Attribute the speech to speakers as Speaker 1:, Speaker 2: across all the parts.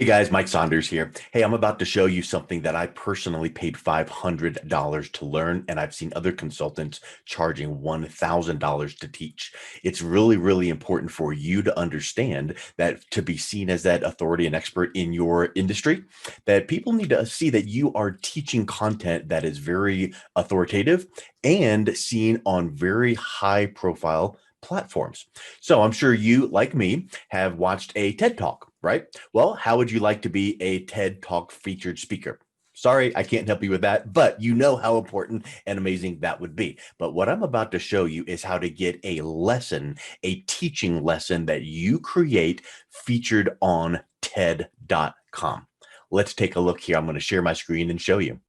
Speaker 1: Hey guys, Mike Saunders here. Hey, I'm about to show you something that I personally paid $500 to learn, and I've seen other consultants charging $1,000 to teach. It's really, really important for you to understand that to be seen as that authority and expert in your industry, that people need to see that you are teaching content that is very authoritative and seen on very high profile platforms. So I'm sure you, like me, have watched a TED Talk, right? Well, how would you like to be a TED Talk featured speaker? Sorry, I can't help you with that, but you know how important and amazing that would be. But what I'm about to show you is how to get a lesson, a teaching lesson that you create featured on TED.com. Let's take a look here. I'm going to share my screen and show you.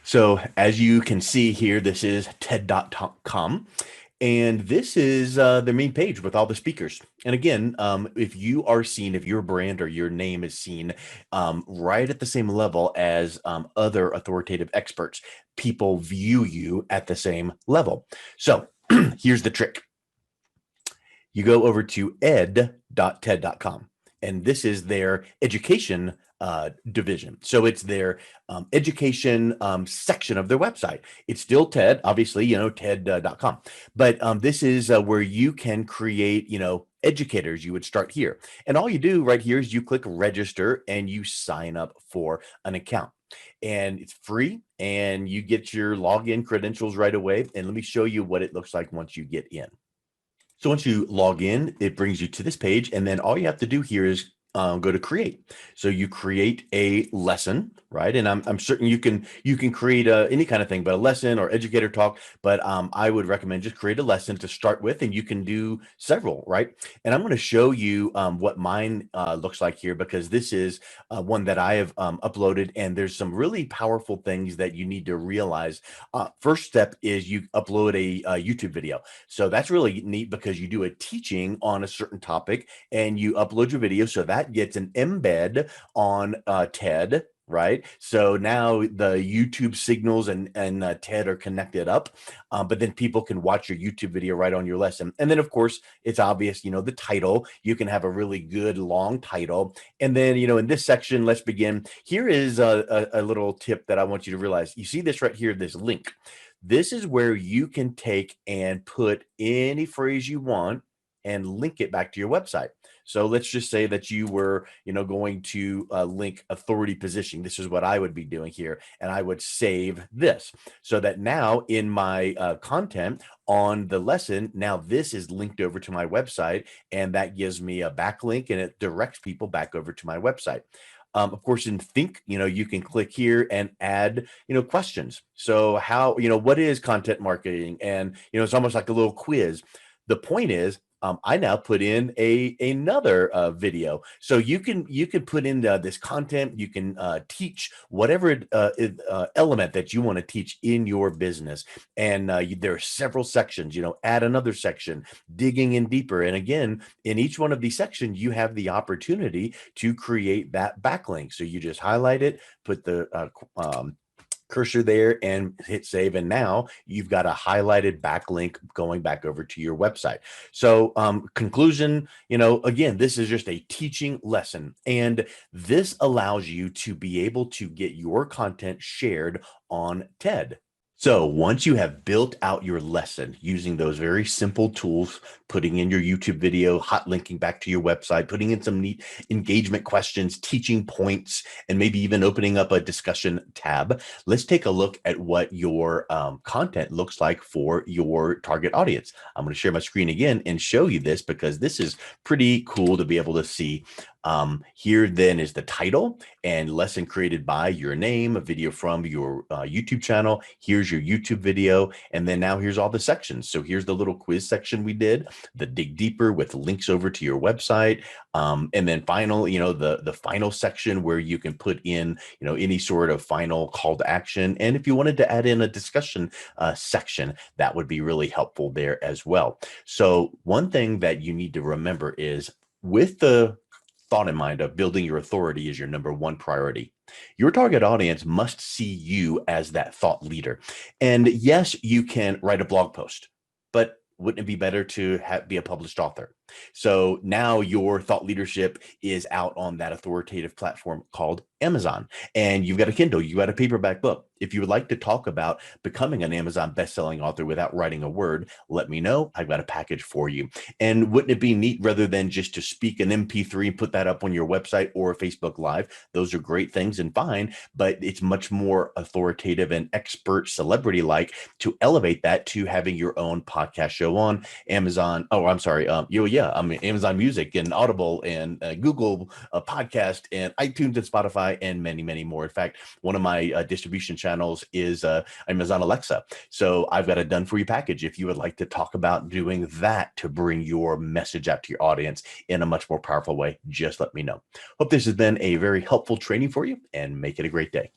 Speaker 1: So as you can see here, this is TED.com. And this is the main page with all the speakers. And again, if you are seen, if your brand or your name is seen right at the same level as other authoritative experts, people view you at the same level. So here's the trick. You go over to ed.ted.com, and this is their education division. So it's their education section of their website. It's still TED, obviously, TED.com. But this is where you can create, educators. You would start here. And all you do right here is you click register and you sign up for an account. And it's free and you get your login credentials right away. And let me show you what it looks like once you get in. So once you log in, it brings you to this page, and then all you have to do here is go to create. So you create a lesson, right? And I'm certain you can create any kind of thing, but a lesson or educator talk. But I would recommend just create a lesson to start with, and you can do several, right? And I'm going to show you what mine looks like here because this is one that I have uploaded, and there's some really powerful things that you need to realize. First step is you upload a YouTube video. So that's really neat because you do a teaching on a certain topic and you upload your video. So that gets an embed on TED, right? So now the YouTube signals and TED are connected up, but then people can watch your YouTube video right on your lesson. And then, of course, it's obvious, the title. You can have a really good long title. And then, in this section, let's begin. Here is a little tip that I want you to realize. You see this right here, this link. This is where you can take and put any phrase you want and link it back to your website. So let's just say that you were, going to link authority positioning. This is what I would be doing here. And I would save this so that now in my content on the lesson, now this is linked over to my website, and that gives me a backlink and it directs people back over to my website. Of course, in Think, you can click here and add, questions. So how, what is content marketing? And, it's almost like a little quiz. The point is, I now put in another video, so you can put in this content. You can teach whatever element that you want to teach in your business, and there are several sections. Add another section, digging in deeper, and again, in each one of these sections, you have the opportunity to create that backlink. So you just highlight it, put the cursor there and hit save, and now you've got a highlighted backlink going back over to your website. So conclusion, again, this is just a teaching lesson, and this allows you to be able to get your content shared on TED. So once you have built out your lesson using those very simple tools, putting in your YouTube video, hot linking back to your website, putting in some neat engagement questions, teaching points, and maybe even opening up a discussion tab, let's take a look at what your content looks like for your target audience. I'm going to share my screen again and show you this because this is pretty cool to be able to see. Here then is the title and lesson created by your name, a video from your YouTube channel. Here's your YouTube video. And then now here's all the sections. So here's the little quiz section we did, the dig deeper with links over to your website. And then final, the final section where you can put in, any sort of final call to action. And if you wanted to add in a discussion section, that would be really helpful there as well. So one thing that you need to remember is with the thought in mind of building your authority is your number one priority. Your target audience must see you as that thought leader. And yes, you can write a blog post, but wouldn't it be better to be a published author? So now your thought leadership is out on that authoritative platform called Amazon. And you've got a Kindle, you got a paperback book. If you would like to talk about becoming an Amazon bestselling author without writing a word, let me know. I've got a package for you. And wouldn't it be neat rather than just to speak an MP3 and put that up on your website or Facebook Live? Those are great things and fine, but it's much more authoritative and expert celebrity like to elevate that to having your own podcast show on Amazon. Oh, I'm sorry. Yeah, I mean Amazon Music and Audible and Google Podcast and iTunes and Spotify and many, many more. In fact, one of my distribution channels is Amazon Alexa. So I've got a done for you package if you would like to talk about doing that to bring your message out to your audience in a much more powerful way. Just let me know. Hope this has been a very helpful training for you, and make it a great day.